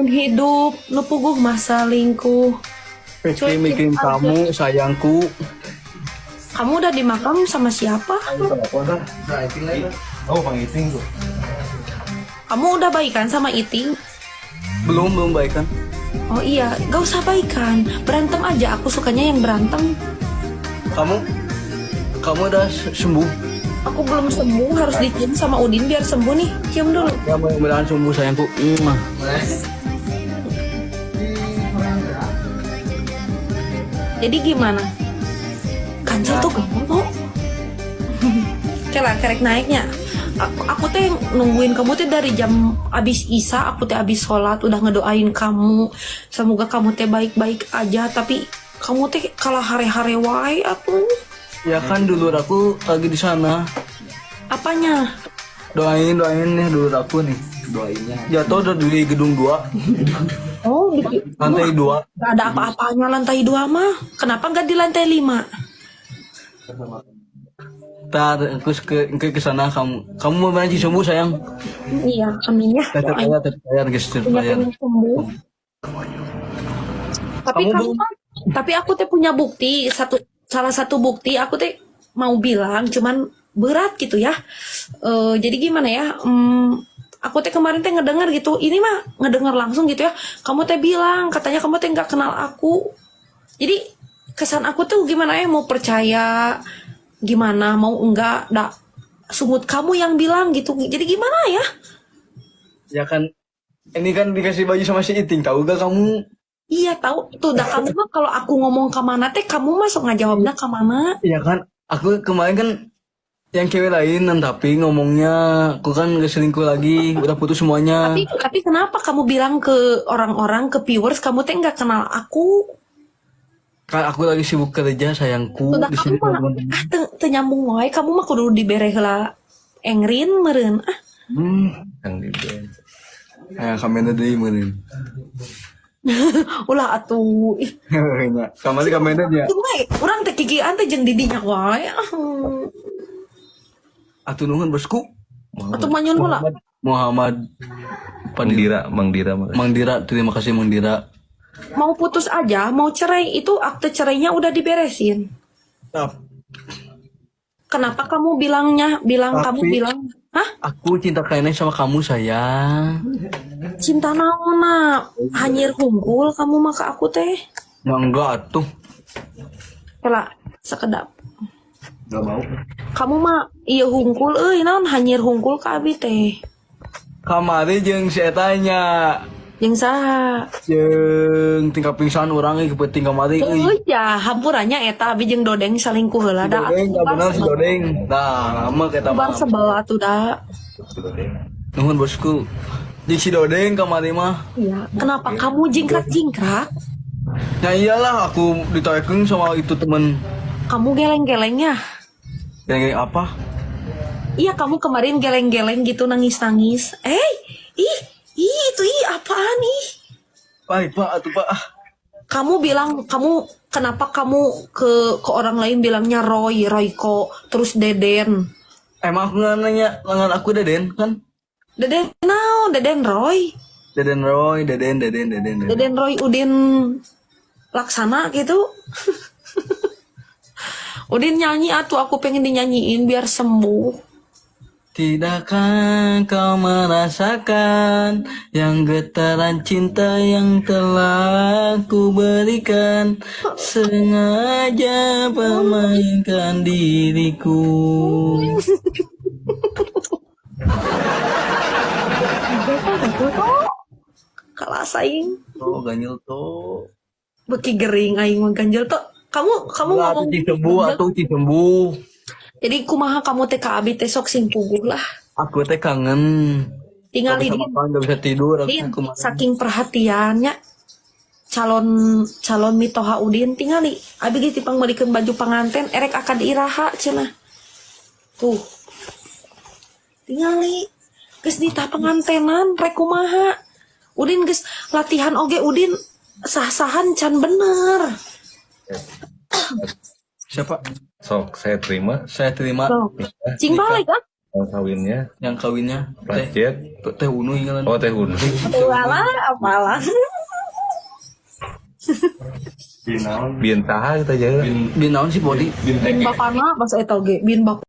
hidup nu puguh masa lingkuh. Peki Cuekin mikirin aja. kamu sayangku. Kamu udah di makam sama siapa? Oh, Bang Iting tuh. Kamu udah baikan sama Iting? Belum baikan. Oh iya, gak usah baikan. Berantem aja, aku sukanya yang berantem. Kamu kamu udah sembuh. Aku belum sembuh, harus dicium sama Udin biar sembuh nih. Cium dulu. Ya mudah-mudahan sembuh sayangku. Jadi gimana? Kancil tuh kamu tuh. Kela kerek naiknya. Aku teh nungguin kamu teh dari jam abis Isya, aku teh abis sholat udah ngedoain kamu. Semoga kamu teh baik-baik aja, tapi kamu teh kalah hare-hare wae aku. Ya kan dulu aku lagi di sana. Apanya? Doain nih dulu aku nih. Doainnya. Jatuh udah di gedung 2, Oh, lantai 2. gak ada apa-apanya lantai 2 mah. Kenapa gak di lantai 5? Ntar aku ke sana kamu mau main sembuh sayang. Iya, amin ya. Terbayar guys, terbayar. Punya sembuh. Tapi Kamu kamu kan, tapi aku teh punya bukti salah satu bukti aku teh mau bilang cuman berat gitu ya. Jadi gimana ya? Aku teh kemarin teh ngedengar gitu. Ini mah ngedengar langsung gitu ya. Kamu teh bilang katanya kamu teh nggak kenal aku. Jadi kesan aku tuh gimana ya? Mau percaya gimana? Mau enggak? Sumut kamu yang bilang gitu. Jadi gimana ya? Ya kan ini kan dikasih baju sama si Iting, tahu gak kamu? Iya tahu tuh. Dah kamu mah kalau aku ngomong ke mana teh kamu masuk ngajawabnya ke mana? Iya kan aku kemarin kan yang cewek lain, tapi ngomongnya aku kan gak selingkuh lagi, udah putus semuanya. Tapi kenapa kamu bilang ke orang-orang, ke viewers, kamu teh nggak kenal aku? Kan aku lagi sibuk kerja sayangku Sudah di kamu sini. mah, teu nyambung wae, kamu mah kudu dibere heula engrin meureun. Yang di band. Kamera deui meureun. Ulah atuh. Ih, Nya, kamari kamera nya. urang teh kikian teh jeung didinya wae. Atuh nuhun bosku. Atuh manyun heula. Muhammad Mang Dira. Mang Dira, terima kasih Mang Dira. Mau putus aja, mau cerai itu akte cerainya udah diberesin. Kenapa kamu bilang kamu Tapi- bilang, hah? Aku cinta kayaknya sama kamu sayang. Cinta naonna? Hanyir hungkul kamu mah ke aku teh. Ya enggak atuh. Kela sekedap. Gak mau. Kamu mah iya hungkul naon hanyir hungkul ka abi teh. Kamari jeung si etanya. Jeung saha? Jeung tingkat pingsan orang ke penting kamari euy. Ya hampurannya eta abi jeung Dodeng salingkuh heula da. Dodeng, gak bener si Dodeng. Nah, lama kita Bang mah. sebel atuh da. Nuhun bosku. Jeung si Dodeng kamari mah. Iya, kenapa kamu jingkrak-jingkrak? Ya iyalah aku ditakeun sama itu temen. Kamu geleng-geleng ya? Kayak apa? Iya, kamu kemarin geleng-geleng gitu nangis-nangis. Ih, itu apaan ih? Baik pak, atuh pak. Kamu bilang kenapa kamu ke orang lain bilangnya Royko, terus Deden. Emang aku nggak nanya lengan aku Deden kan? Deden naon? Deden Roy. Deden Roy, Deden. Deden Roy Udin Laksana gitu. Udin nyanyi atuh, aku pengen dinyanyiin biar sembuh. Tidakkah kau merasakan yang getaran cinta yang telah ku berikan, sengaja memainkan diriku. Kalah saing Oh ganjil tuh. beki gering aing mah ganjel tuh. Kamu ngomong Sembuh atau sembuh. jadi kumaha kamu teh ka abi teh sok sing puguh lah. Aku teh kangen. Tinggal Gak bisa di makan, gak bisa tidur. Aku Udin, kemarin. saking perhatiannya calon mitoha Udin tingali abi ge tipang meulikeun baju panganten erek akan iraha cenah tuh tingali geus dita pangantenan rek kumaha Udin geus latihan oge Udin sah-sahan can bener Siapa? Sok, saya terima. Saya terima. tuh cing balik ah Yang kawinnya. Yang kawinnya teh Pacet. teh Unu ingat. Oh teh Unu. Walah, apalah. Biar tahan kita aja. Bin naon sih body? Bin bakana pas eta ge, bin bak